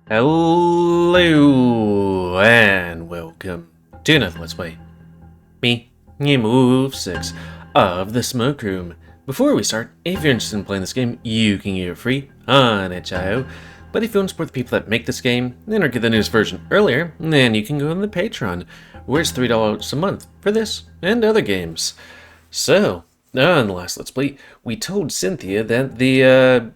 Hello and welcome to another Let's Play. Me, GamerWolfSix of the Smoke Room. Before we start, if you're interested in playing this game, you can get it free on itch.io. But if you want to support the people that make this game, then or get the newest version earlier, then you can go on the Patreon, where it's $3 a month for this and other games. So, on the last Let's Play, we told Cynthia that the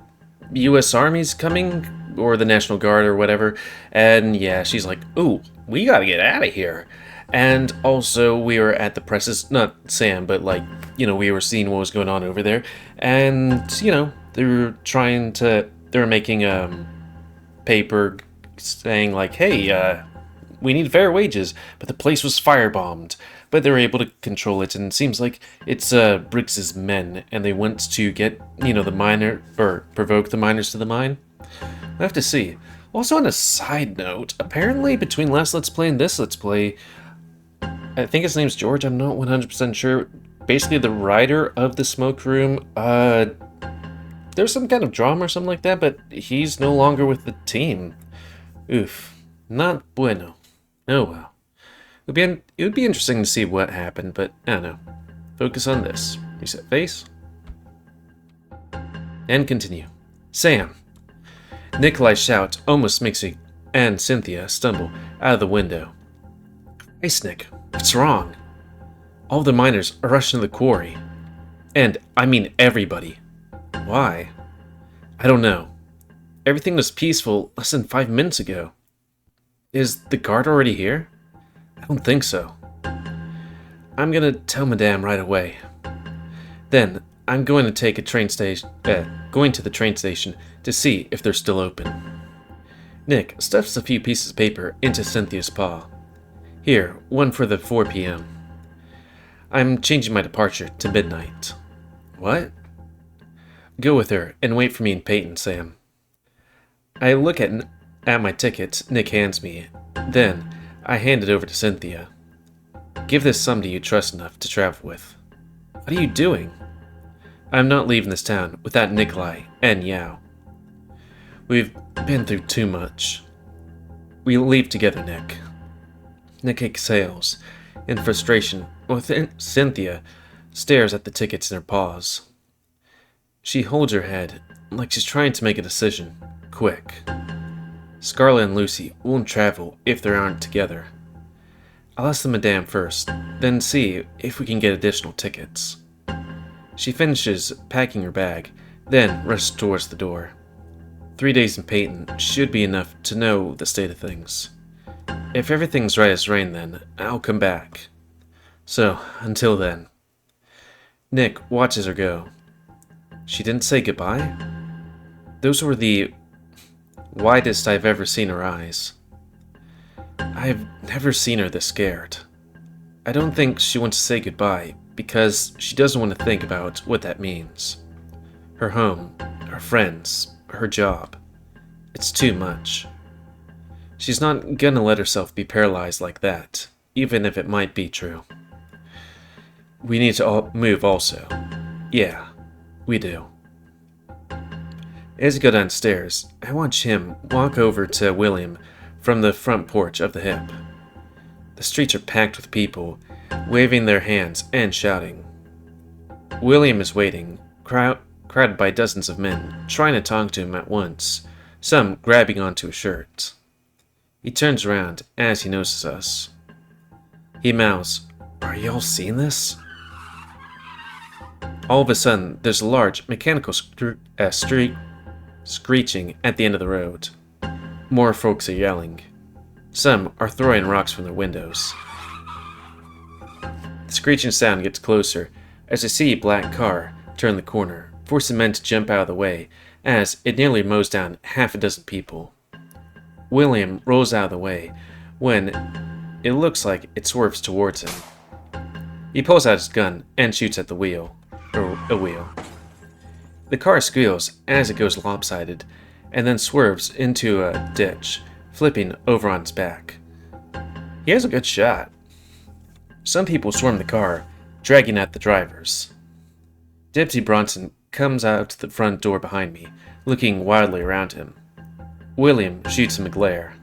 U.S. Army's coming, or the National Guard or whatever, and yeah, she's like, ooh, we gotta get out of here. And also, we were at the presses, not Sam, but like, we were seeing what was going on over there, and, they were making paper saying like, hey, we need fair wages, but the place was firebombed. But they were able to control it, and it seems like it's Briggs's men, and they want to get, the miner, or provoke the miners to the mine. I have to see. Also, on a side note, apparently between last Let's Play and this Let's Play, I think his name's George, I'm not 100% sure, basically the writer of the Smoke Room, there's some kind of drama or something like that, but he's no longer with the team. Oof. Not bueno. Oh well. It would be interesting to see what happened, but I don't know. Focus on this. Reset face. And continue. Sam. Nikolai's shout almost makes me and Cynthia stumble out of the window. Christ, Nick, what's wrong? All the miners are rushing to the quarry. And I mean everybody. Why? I don't know. Everything was peaceful less than 5 minutes ago. Is the guard already here? I don't think so. I'm gonna tell Madame right away. Then I'm going to take a train station. Going to the train station to see if they're still open. Nick stuffs a few pieces of paper into Cynthia's paw. Here, one for the 4 p.m. I'm changing my departure to midnight. What? Go with her and wait for me in Peyton, Sam. I look at my ticket Nick hands me. Then I hand it over to Cynthia. Give this somebody you trust enough to travel with. What are you doing? I'm not leaving this town without Nikolai and Yao. We've been through too much. We leave together, Nick. Nick exhales in frustration while Cynthia stares at the tickets in her paws. She holds her head like she's trying to make a decision, quick. Scarlett and Lucy won't travel if they aren't together. I'll ask the Madame first, then see if we can get additional tickets. She finishes packing her bag, then rushes towards the door. 3 days in Peyton should be enough to know the state of things. If everything's right as rain, then I'll come back. So, until then. Nick watches her go. She didn't say goodbye? Those were the widest I've ever seen her eyes. I've never seen her this scared. I don't think she wants to say goodbye because she doesn't want to think about what that means. Her home, her friends, her job. It's too much. She's not gonna let herself be paralyzed like that, even if it might be true. We need to move also. Yeah, we do. As we go downstairs, I watch him walk over to William from the front porch of the hip. The streets are packed with people, waving their hands and shouting. William is waiting, crowded by dozens of men, trying to talk to him at once, some grabbing onto his shirt. He turns around as he notices us. He mouths, "Are y'all seeing this?" All of a sudden, there's a large mechanical screeching at the end of the road. More folks are yelling. Some are throwing rocks from their windows. The screeching sound gets closer as I see a black car turn the corner, forcing men to jump out of the way as it nearly mows down half a dozen people. William rolls out of the way when it looks like it swerves towards him. He pulls out his gun and shoots at the wheel. A wheel. The car squeals as it goes lopsided, and then swerves into a ditch, flipping over on its back. He has a good shot. Some people swarm the car, dragging at the drivers. Deputy Bronson comes out the front door behind me, looking wildly around him. William shoots him a glare.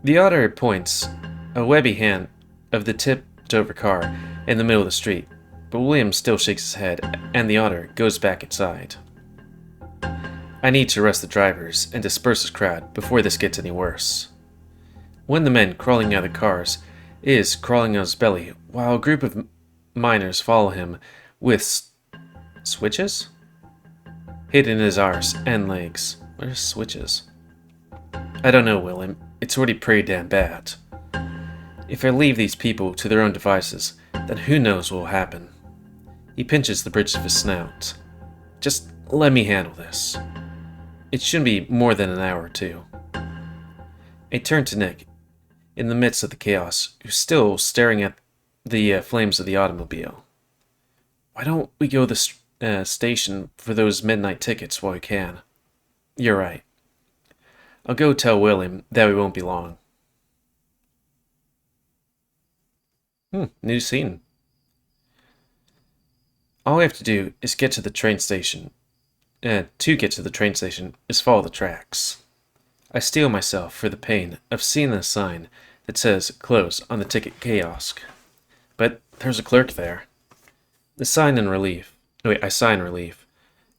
The otter points a webby hand of the tipped-over car in the middle of the street, but William still shakes his head, and the otter goes back inside. I need to arrest the drivers and disperse this crowd before this gets any worse. One of the men crawling out of the cars is crawling on his belly, while a group of miners follow him with switches? Hidden in his arse and legs. What are switches? I don't know, William. It's already pretty damn bad. If I leave these people to their own devices, then who knows what will happen. He pinches the bridge of his snout. Just let me handle this. It shouldn't be more than an hour or two. I turn to Nick, in the midst of the chaos, who's still staring at the flames of the automobile. Why don't we go to the station for those midnight tickets while we can? You're right. I'll go tell William that we won't be long. New scene. All we have to do is get to the train station. To get to the train station is follow the tracks. I steel myself for the pain of seeing the sign that says close on the ticket kiosk. But there's a clerk there. I sign in relief,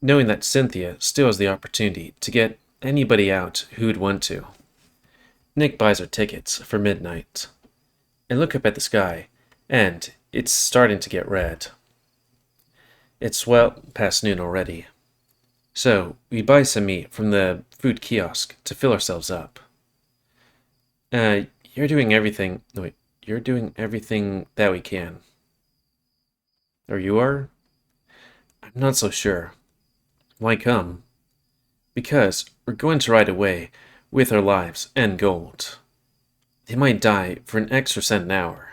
knowing that Cynthia still has the opportunity to get anybody out who'd want to. Nick buys our tickets for midnight. I look up at the sky, and it's starting to get red. It's well past noon already. So, we buy some meat from the food kiosk to fill ourselves up. You're doing everything that we can. Or you are? I'm not so sure. Why come? Because we're going to ride away with our lives and gold. They might die for an extra cent an hour.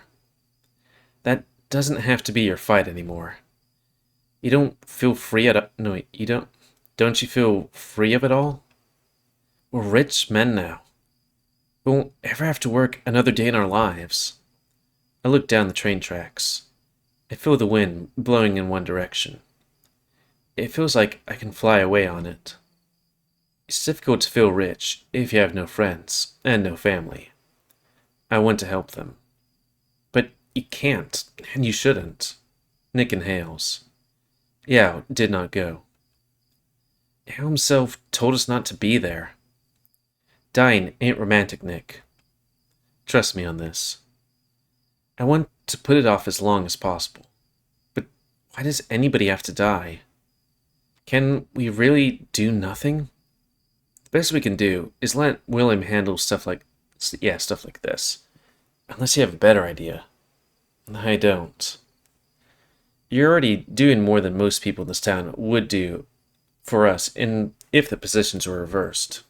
That doesn't have to be your fight anymore. You don't feel free Don't you feel free of it all? We're rich men now. We won't ever have to work another day in our lives. I look down the train tracks. I feel the wind blowing in one direction. It feels like I can fly away on it. It's difficult to feel rich if you have no friends and no family. I want to help them. But you can't, and you shouldn't. Nick inhales. Yao did not go. Yao himself told us not to be there. Dying ain't romantic, Nick. Trust me on this. I want to put it off as long as possible. But why does anybody have to die? Can we really do nothing? The best we can do is let William handle stuff like this. Unless you have a better idea. I don't. You're already doing more than most people in this town would do for us if the positions were reversed.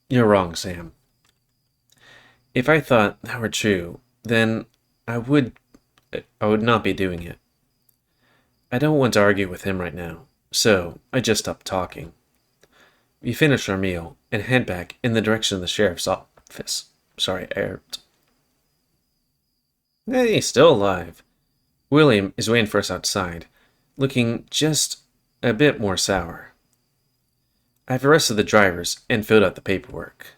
You're wrong, Sam. If I thought that were true, then I would not be doing it. I don't want to argue with him right now, so I just stopped talking. We finish our meal and head back in the direction of the sheriff's office. Hey, he's still alive. William is waiting for us outside, looking just a bit more sour. I've arrested the drivers and filled out the paperwork.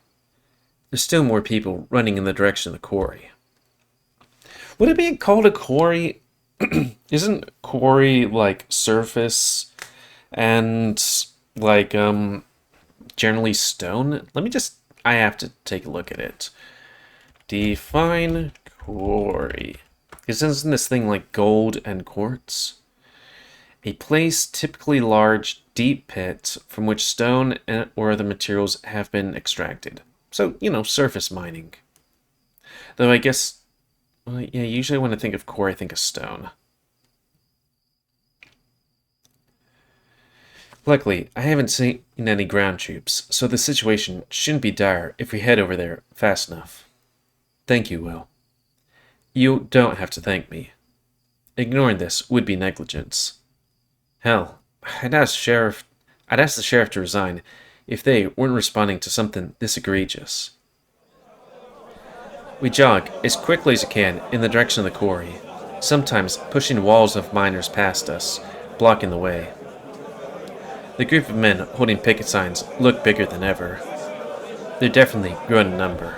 There's still more people running in the direction of the quarry. Would it be called a quarry? Isn't quarry like surface and like generally stone? I have to take a look at it. Define quarry. Isn't this thing like gold and quartz? A place typically large, deep pit from which stone or other materials have been extracted. So, surface mining. Though I guess, usually when I think of quarry, I think of stone. Luckily, I haven't seen any ground troops, so the situation shouldn't be dire if we head over there fast enough. Thank you, Will. You don't have to thank me. Ignoring this would be negligence. Hell, I'd ask the sheriff to resign if they weren't responding to something this egregious. We jog as quickly as we can in the direction of the quarry, sometimes pushing walls of miners past us, blocking the way. The group of men holding picket signs look bigger than ever. They're definitely growing in number.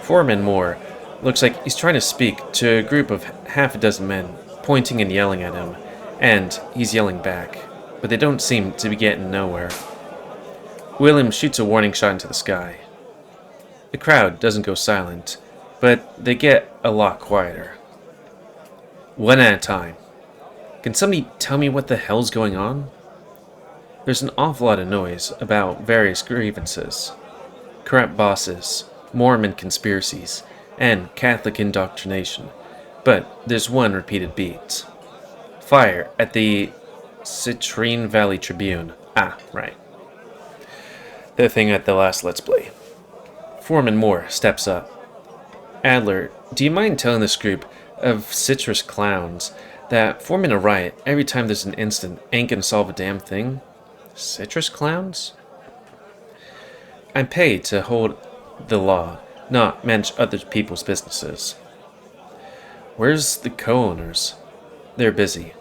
Foreman Moore looks like he's trying to speak to a group of half a dozen men, pointing and yelling at him, and he's yelling back, but they don't seem to be getting nowhere. William shoots a warning shot into the sky. The crowd doesn't go silent, but they get a lot quieter. One at a time. Can somebody tell me what the hell's going on? There's an awful lot of noise about various grievances. Corrupt bosses, Mormon conspiracies, and Catholic indoctrination, but there's one repeated beat. Fire at the Citrine Valley Tribune. Ah, right. The thing at the last Let's Play. Foreman Moore steps up. Adler, do you mind telling this group of citrus clowns that forming a riot every time there's an incident ain't gonna solve a damn thing? Citrus clowns? I'm paid to hold the law, not manage other people's businesses. Where's the co-owners? They're busy.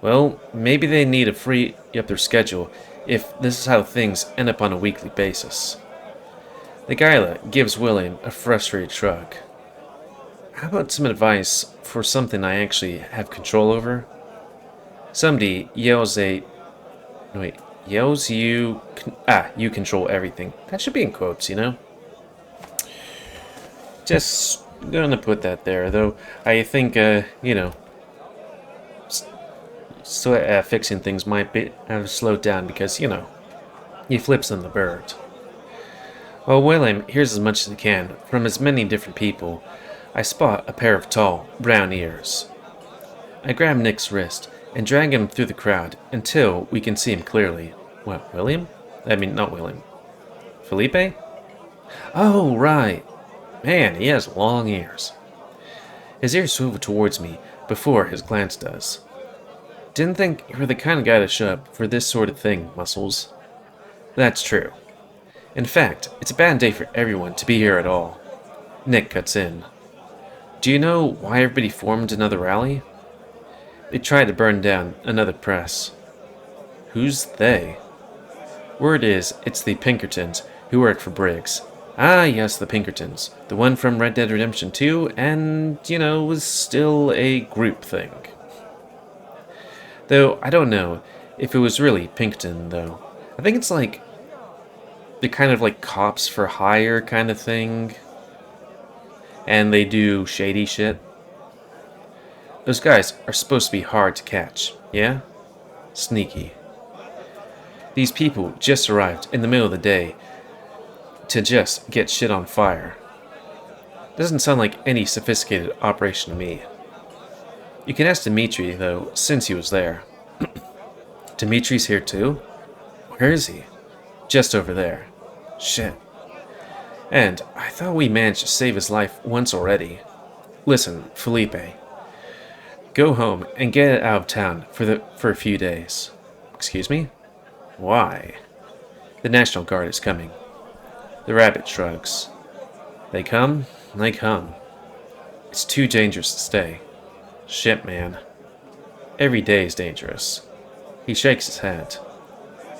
Well, maybe they need to free up their schedule if this is how things end up on a weekly basis. The Gila gives William a frustrated shrug. How about some advice for something I actually have control over? Somebody yells you control everything. That should be in quotes, you know? Just gonna put that there, though I think, fixing things might have slowed down because, he flips on the bird. While William hears as much as he can from as many different people, I spot a pair of tall, brown ears. I grab Nick's wrist and drag him through the crowd until we can see him clearly. What, William? I mean, not William. Felipe? Oh, right. Man, he has long ears. His ears swivel towards me before his glance does. Didn't think you were the kind of guy to show up for this sort of thing, Muscles. That's true. In fact, it's a bad day for everyone to be here at all. Nick cuts in. Do you know why everybody formed another rally? They tried to burn down another press. Who's they? Word is, it's the Pinkertons who work for Briggs. Ah, yes, the Pinkertons. The one from Red Dead Redemption 2, and, was still a group thing. Though, I don't know if it was really Pinkerton, though. I think it's like the kind of like cops for hire kind of thing. And they do shady shit. Those guys are supposed to be hard to catch, yeah? Sneaky. These people just arrived in the middle of the day to just get shit on fire. Doesn't sound like any sophisticated operation to me. You can ask Dimitri, though, since he was there. Dimitri's here too? Where is he? Just over there. Shit. And I thought we managed to save his life once already. Listen, Felipe. Go home and get it out of town for a few days. Excuse me? Why? The National Guard is coming. The rabbit shrugs. They come, they come. It's too dangerous to stay. Shit, man. Every day is dangerous. He shakes his head.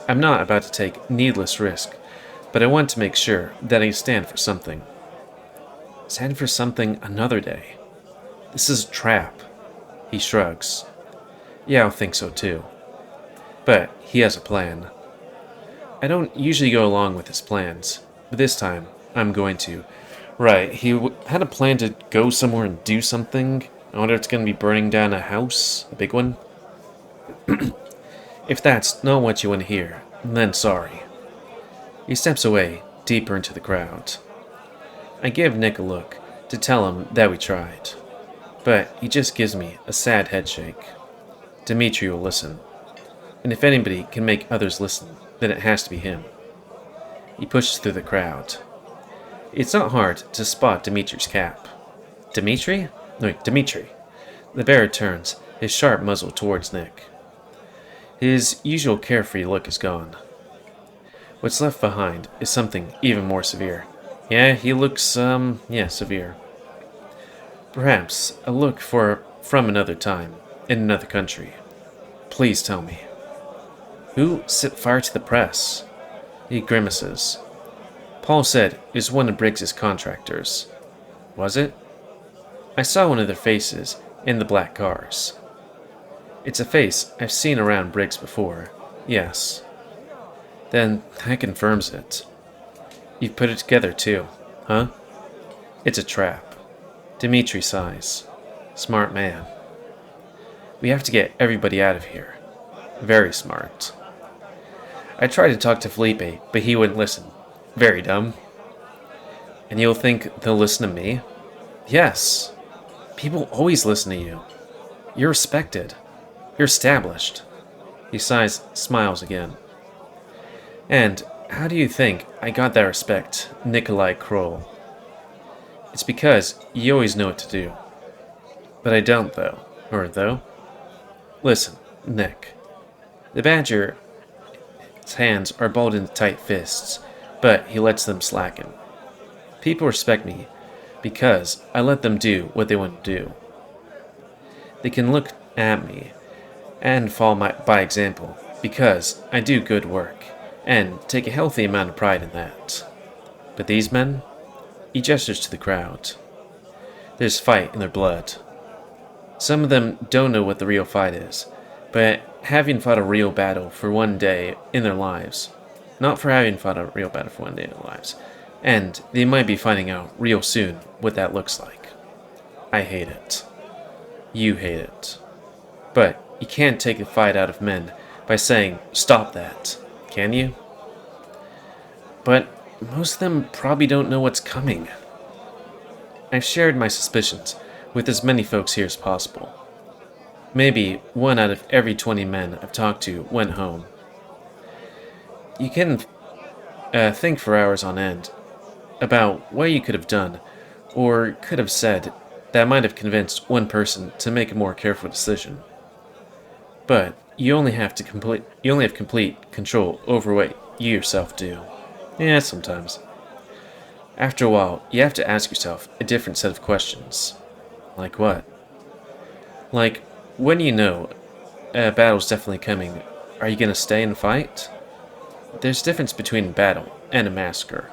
I'm not about to take needless risk, but I want to make sure that I stand for something. Stand for something another day. This is a trap. He shrugs. Yeah, I think so too. But he has a plan. I don't usually go along with his plans, but this time I'm going to. Right, he had a plan to go somewhere and do something. I wonder if it's going to be burning down a house, a big one. If that's not what you want to hear, then sorry. He steps away, deeper into the crowd. I give Nick a look to tell him that we tried, but he just gives me a sad headshake. Dimitri will listen, and if anybody can make others listen, then it has to be him. He pushes through the crowd. It's not hard to spot Dimitri's cap. Dimitri? No, Dimitri. The bearer turns his sharp muzzle towards Nick. His usual carefree look is gone. What's left behind is something even more severe. Yeah, he looks, severe. Perhaps a look from another time, in another country. Please tell me. Who set fire to the press? He grimaces. Paul said it was one of Briggs's contractors. Was it? I saw one of their faces in the black cars. It's a face I've seen around Briggs before, yes. Then that confirms it. You've put it together too, huh? It's a trap. Dimitri sighs. Smart man. We have to get everybody out of here. Very smart. I tried to talk to Felipe, but he wouldn't listen. Very dumb. And you'll think they'll listen to me? Yes. People always listen to you. You're respected. You're established. He sighs, smiles again. And how do you think I got that respect, Nikolai Kroll? It's because you always know what to do. But I don't, though. Or though? Listen, Nick. The Badger's hands are balled into tight fists, but he lets them slacken. People respect me because I let them do what they want to do. They can look at me and follow by example because I do good work and take a healthy amount of pride in that. But these men? He gestures to the crowd. There's fight in their blood. Some of them don't know what the real fight is, but having fought a real battle for one day in their lives, not for having fought a real battle for one day in their lives, and they might be finding out real soon what that looks like. I hate it. You hate it. But you can't take the fight out of men by saying, stop that, can you? But most of them probably don't know what's coming. I've shared my suspicions with as many folks here as possible. Maybe 1 out of every 20 men I've talked to went home. You can think for hours on end about what you could have done or could have said that might have convinced one person to make a more careful decision. But you only have complete control over what you yourself do. Yeah, sometimes. After a while, you have to ask yourself a different set of questions. Like what? Like, when you know a battle's definitely coming, are you gonna stay and fight? There's a difference between a battle and a massacre.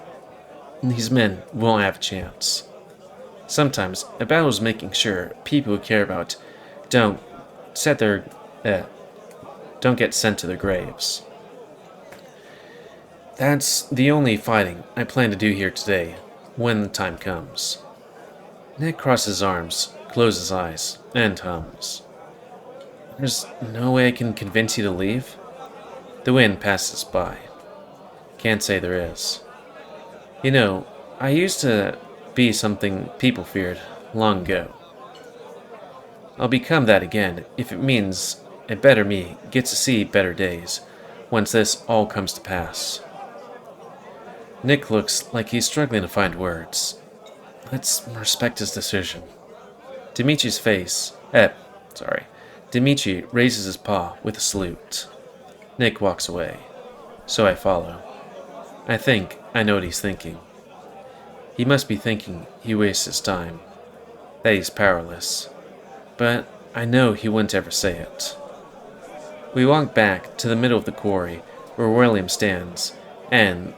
These men won't have a chance. Sometimes, a battle is making sure people who care about don't get sent to their graves. That's the only fighting I plan to do here today, when the time comes. Nick crosses his arms, closes his eyes, and hums. There's no way I can convince you to leave? The wind passes by. Can't say there is. You know, I used to be something people feared long ago. I'll become that again if it means a better me gets to see better days once this all comes to pass. Nick looks like he's struggling to find words. Let's respect his decision. Dimitri raises his paw with a salute. Nick walks away, so I follow. I think I know what he's thinking. He must be thinking he wastes his time, that he's powerless. But I know he wouldn't ever say it. We walk back to the middle of the quarry where William stands, and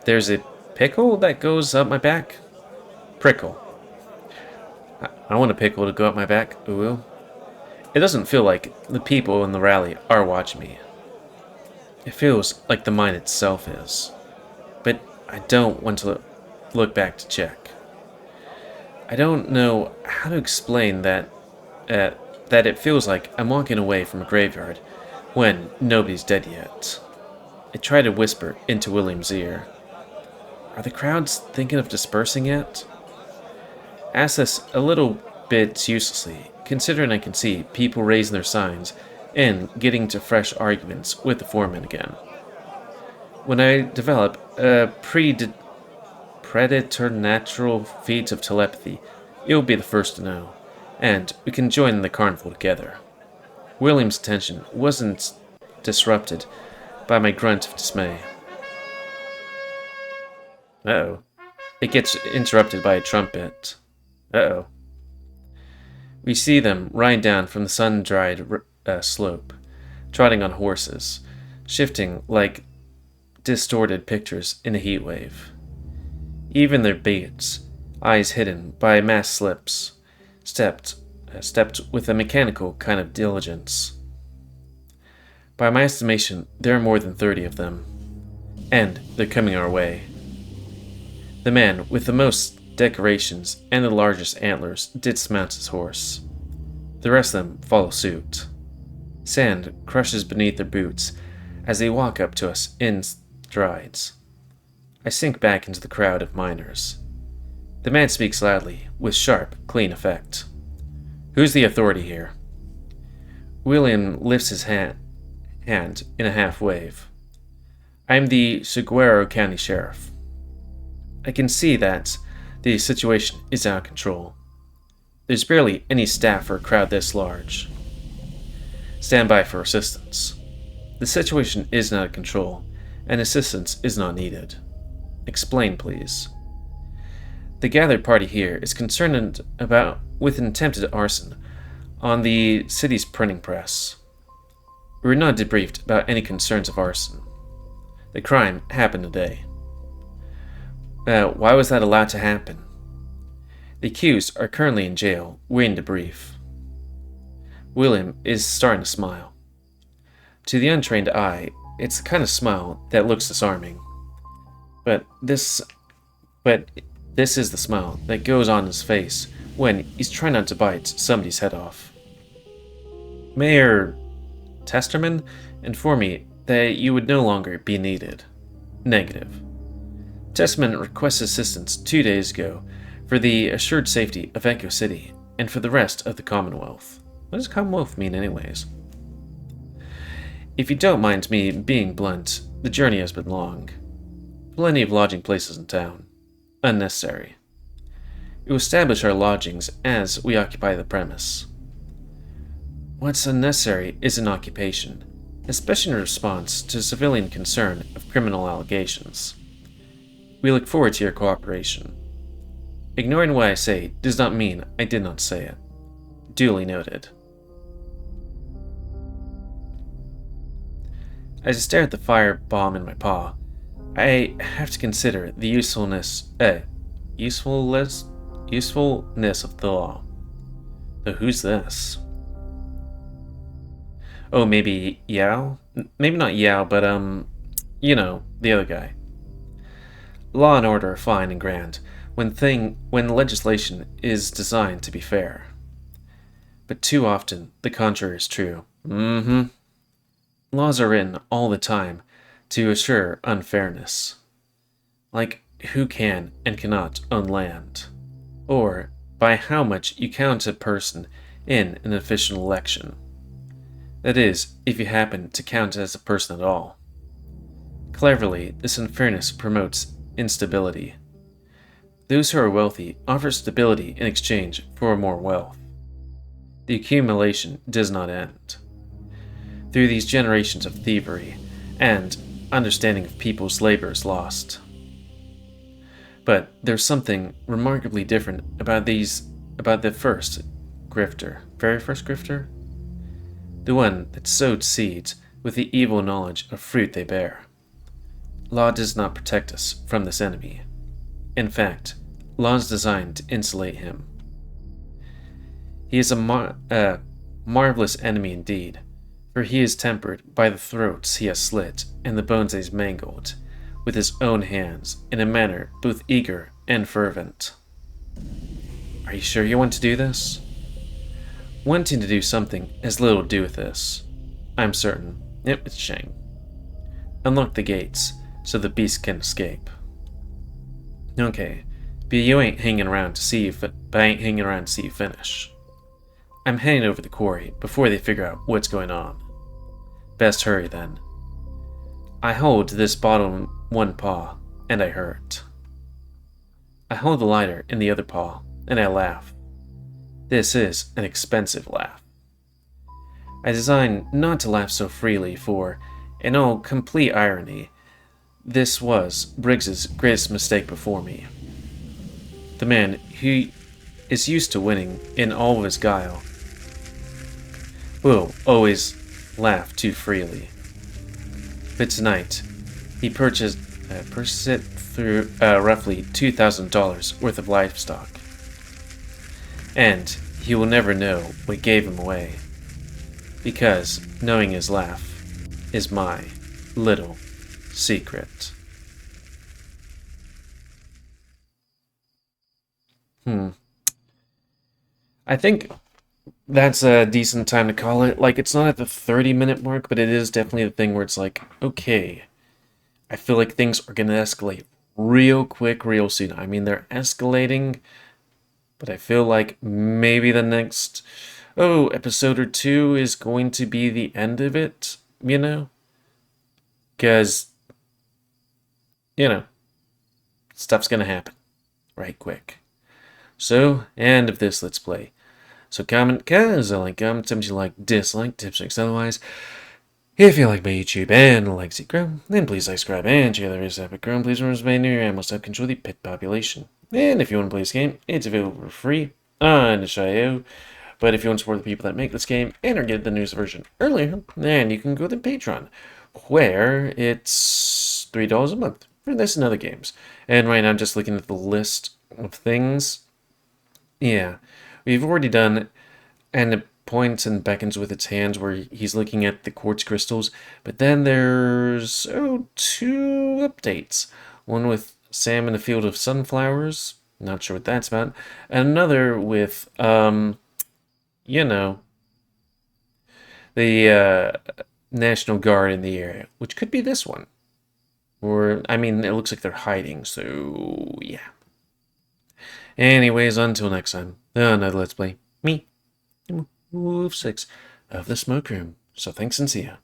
there's a pickle that goes up my back? Prickle. I want a pickle to go up my back, ooh. It doesn't feel like the people in the rally are watching me. It feels like the mine itself is. But I don't want to look back to check. I don't know how to explain that it feels like I'm walking away from a graveyard when nobody's dead yet. I try to whisper into William's ear. Are the crowds thinking of dispersing yet? Ask this a little bit uselessly, considering I can see people raising their signs and getting to fresh arguments with the foreman again. When I develop a preternatural feat of telepathy, you'll be the first to know, and we can join in the carnival together. William's attention wasn't disrupted by my grunt of dismay. Uh-oh. It gets interrupted by a trumpet. Uh-oh. We see them ride down from the sun-dried slope, trotting on horses, shifting like distorted pictures in a heat wave. Even their beards, eyes hidden by masked lips, stepped with a mechanical kind of diligence. By my estimation, there are more than 30 of them, and they're coming our way. The man with the most decorations and the largest antlers dismounts his horse. The rest of them follow suit. Sand crushes beneath their boots as they walk up to us in strides. I sink back into the crowd of miners. The man speaks loudly, with sharp, clean effect. "Who's the authority here?" William lifts his hand in a half wave. "I am the Saguaro County Sheriff." I can see that the situation is out of control. There's barely any staff for a crowd this large. Stand by for assistance. The situation is out of control, and assistance is not needed. Explain, please. The gathered party here is concerned with an attempted arson on the city's printing press. We were not debriefed about any concerns of arson. The crime happened today. Why was that allowed to happen? The accused are currently in jail, waiting to brief. William is starting to smile. To the untrained eye, it's the kind of smile that looks disarming. But this is the smile that goes on his face when he's trying not to bite somebody's head off. Mayor Testerman informed me that you would no longer be needed. Negative. Testerman requested assistance 2 days ago for the assured safety of Echo City and for the rest of the Commonwealth. What does Commonwealth mean anyways? If you don't mind me being blunt, the journey has been long. Plenty of lodging places in town. Unnecessary. We will establish our lodgings as we occupy the premise. What's unnecessary is an occupation, especially in response to civilian concern of criminal allegations. We look forward to your cooperation. Ignoring what I say does not mean I did not say it. Duly noted. As I stare at the fire bomb in my paw, I have to consider the usefulness of the law. So who's this? Oh, maybe Yao? Maybe not Yao, but you know, the other guy. Law and order are fine and grand when legislation is designed to be fair. But too often, the contrary is true. Laws are written all the time to assure unfairness. Like who can and cannot own land, or by how much you count a person in an official election. That is, if you happen to count as a person at all. Cleverly, this unfairness promotes instability. Those who are wealthy offer stability in exchange for more wealth. The accumulation does not end. Through these generations of thievery, and understanding of people's labor is lost. But there's something remarkably different about the very first grifter? The one that sowed seeds with the evil knowledge of fruit they bear. Law does not protect us from this enemy. In fact, law is designed to insulate him. He is a marvelous enemy indeed, for he is tempered by the throats he has slit and the bones he has mangled, with his own hands, in a manner both eager and fervent. Are you sure you want to do this? Wanting to do something has little to do with this. I'm certain. Yep, it's Shang. Unlock the gates, so the beast can escape. Okay, but I ain't hanging around to see you finish. I'm heading over the quarry before they figure out what's going on. Best hurry then. I hold this bottle in one paw, and I hurt. I hold the lighter in the other paw, and I laugh. This is an expensive laugh. I designed not to laugh so freely, for, in all complete irony, this was Briggs's greatest mistake before me. The man who is used to winning in all of his guile will always laugh too freely. But tonight, He purchased it through roughly $2,000 worth of livestock. And he will never know what gave him away. Because knowing his laugh is my little secret. I think that's a decent time to call it. Like, it's not at the 30-minute mark, but it is definitely the thing where it's like, okay, I feel like things are going to escalate real quick, real soon. I mean, they're escalating, but I feel like maybe the next, episode or two is going to be the end of it, you know? Because, you know, stuff's going to happen right quick. So, end of this Let's Play. So comment, cause I like comments, if you like, dislike, tips, tricks, otherwise. If you like my YouTube and like to grow, then please subscribe and share the rest of it grown. Please remember to near and must help control the pet population. And if you want to play this game, it's available for free on itch.io. But if you want to support the people that make this game and or get the newest version earlier, then you can go to Patreon, where it's $3 a month for this and other games. And right now I'm just looking at the list of things. Yeah, we've already done, and it points and beckons with its hands where he's looking at the quartz crystals. But then there's, two updates. One with Sam in a field of sunflowers. Not sure what that's about. And another with, you know, the National Guard in the area, which could be this one. Or, I mean, it looks like they're hiding, so yeah. Anyways, until next time, another Let's Play. Me, GamerWolfSix of the Smoke Room. So thanks and see ya.